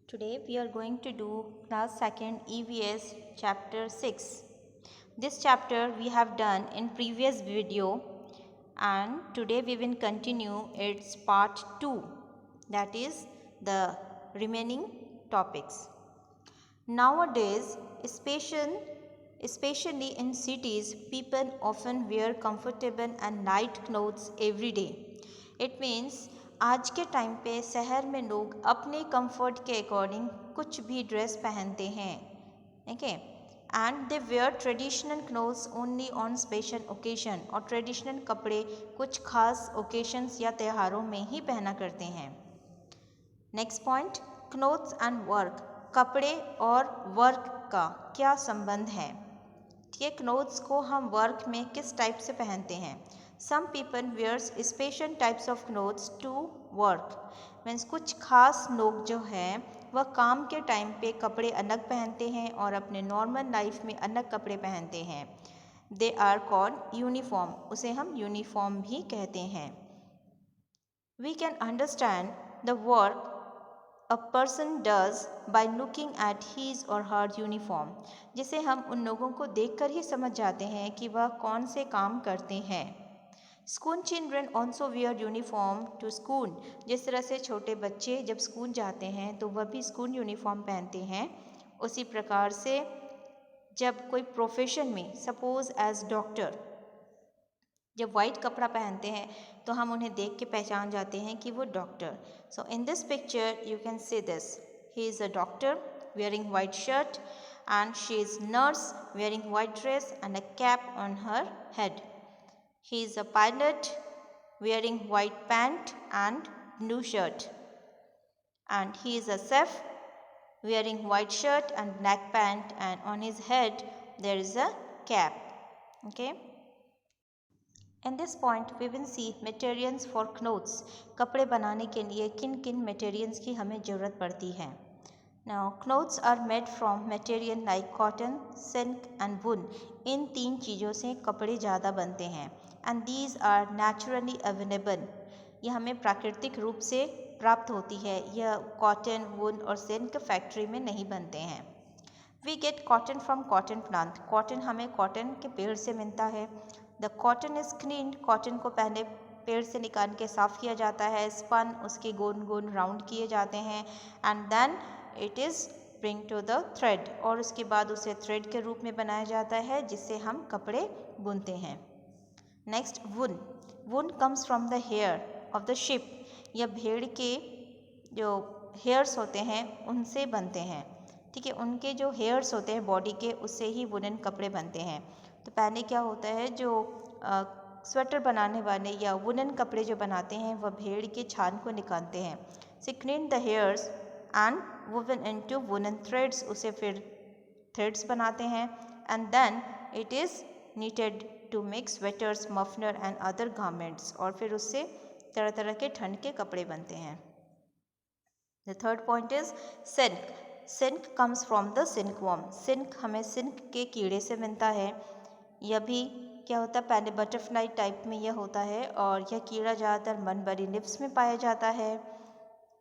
Today we are going to do class 2nd EVS chapter 6. This chapter we have done in previous video and today we will continue its part 2, that is the remaining topics. Nowadays, especially in cities, people often wear comfortable and light clothes every day. It means आज के time पे शहर में लोग अपने comfort के according कुछ भी ड्रेस पहनते हैं, okay, and they wear traditional clothes only on special occasion, और ट्रेडिशनल कपड़े कुछ खास ओकेजन्स या त्योहारों में ही पहना करते हैं. Next point, clothes and work, कपड़े और वर्क का क्या संबंध है. ठीक है, क्लोथ्स को हम वर्क में किस टाइप से पहनते हैं. Some people wears special types of clothes to work, means कुछ खास लोग जो हैं वह काम के टाइम पे कपड़े अलग पहनते हैं और अपने नॉर्मल लाइफ में अलग कपड़े पहनते हैं. दे आर कॉल्ड यूनिफॉर्म, उसे हम यूनिफॉर्म भी कहते हैं. We can understand the work a person does by looking at his or her uniform, जिसे हम उन लोगों को देखकर ही समझ जाते हैं कि वह कौन से काम करते हैं. School children also wear uniform to school, जिस तरह से छोटे बच्चे जब स्कूल जाते हैं तो वह भी स्कूल यूनिफॉर्म पहनते हैं, उसी प्रकार से जब कोई प्रोफेशन में, सपोज एज डॉक्टर, जब वाइट कपड़ा पहनते हैं तो हम उन्हें देख के पहचान जाते हैं कि वो doctor. So in this picture you can see this, he is a doctor wearing white shirt and she is nurse wearing white dress and a cap on her head. He is a pilot wearing white pant and blue shirt, and he is a chef wearing white shirt and black pant, and on his head there is a cap. Okay. In this point we will see materials for clothes. कपड़े बनाने के लिए किन किन materials की हमें ज़रूरत पड़ती है. Now clothes are made from material like cotton, silk and wool. इन तीन चीज़ों से कपड़े ज़्यादा बनते हैं. And these are naturally available. यह हमें प्राकृतिक रूप से प्राप्त होती है. यह कॉटन, वूल और सिल्क फैक्ट्री में नहीं बनते हैं. We get cotton from cotton plant. Cotton हमें कॉटन के पेड़ से मिलता है. The cotton is clean, cotton को पहले पेड़ से निकाल के साफ़ किया जाता है. स्पन, उसके गोल गोल राउंड किए जाते हैं. And then it is bring to the thread, और उसके बाद उसे थ्रेड के रूप में बनाया जाता है जिससे हम कपड़े बुनते हैं. Next, wool. Wool comes from the hair of the sheep. यह भेड़ के जो हेयर्स होते हैं उनसे बनते हैं. ठीक है, उनके जो हेयर्स होते हैं बॉडी के, उससे ही वुलन कपड़े बनते हैं. तो पहले क्या होता है, जो स्वेटर बनाने वाले या वुलन कपड़े जो बनाते हैं वह भेड़ के छाल को निकालते हैं. से clean the hairs and woven into woollen threads, उसे फिर थ्रेड्स बनाते हैं. And then it is knitted to make sweaters, muffler and other garments, और फिर उससे तरह तरह के ठंड के कपड़े बनते हैं. The third point is silk. Silk comes from the silkworm. Silk हमें सिल्क के कीड़े से मिलता है. यह भी क्या होता है, पहले बटरफ्लाई टाइप में यह होता है, और यह कीड़ा ज़्यादातर मलबरी लिप्स में पाया जाता है.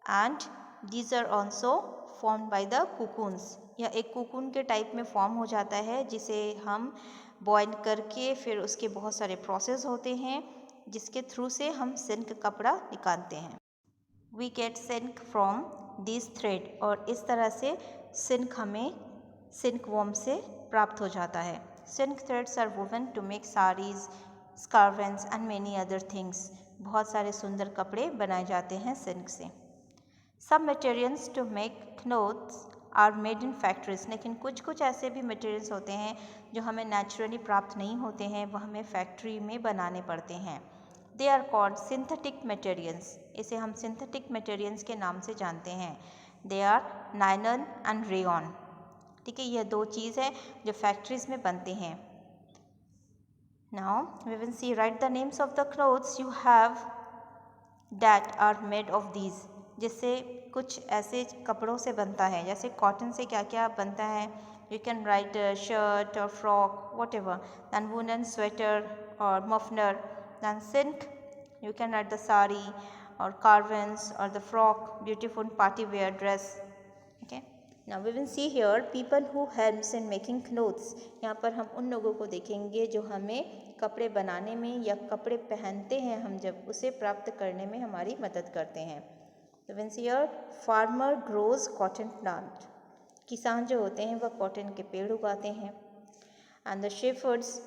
And these are also form by the cocoons. यह एक कुकून के टाइप में फॉर्म हो जाता है जिसे हम बॉयल करके फिर उसके बहुत सारे प्रोसेस होते हैं जिसके थ्रू से हम सिल्क कपड़ा निकालते हैं. We get silk from this thread, और इस तरह से सिल्क हमें सिल्क वॉर्म से प्राप्त हो जाता है. Silk threads are woven to make saris, scarves and many other things. बहुत सारे सुंदर कपड़े बनाए जाते हैं सिल्क से. सब materials to make clothes are made in factories. लेकिन कुछ ऐसे भी मटेरियल्स होते हैं जो हमें नेचुरली प्राप्त नहीं होते हैं, वह हमें फैक्ट्री में बनाने पड़ते हैं. They are called synthetic materials. इसे हम सिंथेटिक मटेरियल्स के नाम से जानते हैं. They are nylon and rayon. ठीक है, यह दो चीज़ है जो फैक्ट्रीज में बनते हैं. Now we will see, write the names of the clothes you have that are made of these. जिससे कुछ ऐसे कपड़ों से बनता है, जैसे कॉटन से क्या क्या बनता है. यू कैन राइट शर्ट और frock, whatever. Then woollen sweater और muffler. Then silk you can write the sari or carvens or the frock, beautiful party wear dress. Okay. Now we will see here people who helps in making clothes. यहाँ पर हम उन लोगों को देखेंगे जो हमें कपड़े बनाने में या कपड़े पहनते हैं हम जब उसे प्राप्त करने में हमारी मदद करते हैं. So we will see here farmer grows cotton plant. किसान जो होते हैं वह कॉटन के पेड़ उगाते हैं. And the shepherds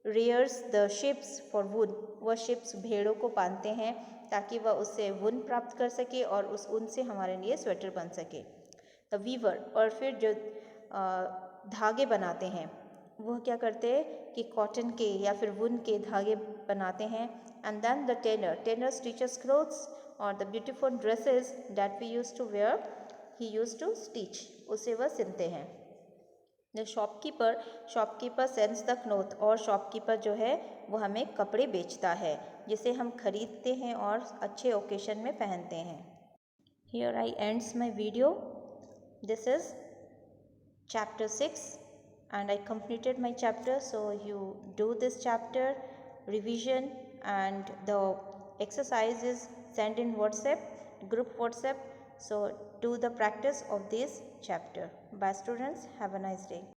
rears the sheep for wool. वह शिप्स भेड़ों को पालते हैं ताकि वह उससे ऊन प्राप्त कर सके और उस ऊन से हमारे लिए स्वेटर बन सके. द वीवर और फिर जो धागे बनाते हैं वह क्या करते हैं कि कॉटन के या फिर वुन के धागे बनाते हैं. And then the tailor stitches clothes और the beautiful dresses that we use to wear he use to stitch. उसे वह सिलते हैं. The shopkeeper sells the cloth और शॉपकीपर जो है वो हमें कपड़े बेचता है जिसे हम खरीदते हैं और अच्छे ओकेशन में पहनते हैं. Here I ends my video. This is chapter 6 and I completed my chapter, so you do this chapter revision and the exercises sent in WhatsApp, group WhatsApp. So do the practice of this chapter. Bye students, have a nice day.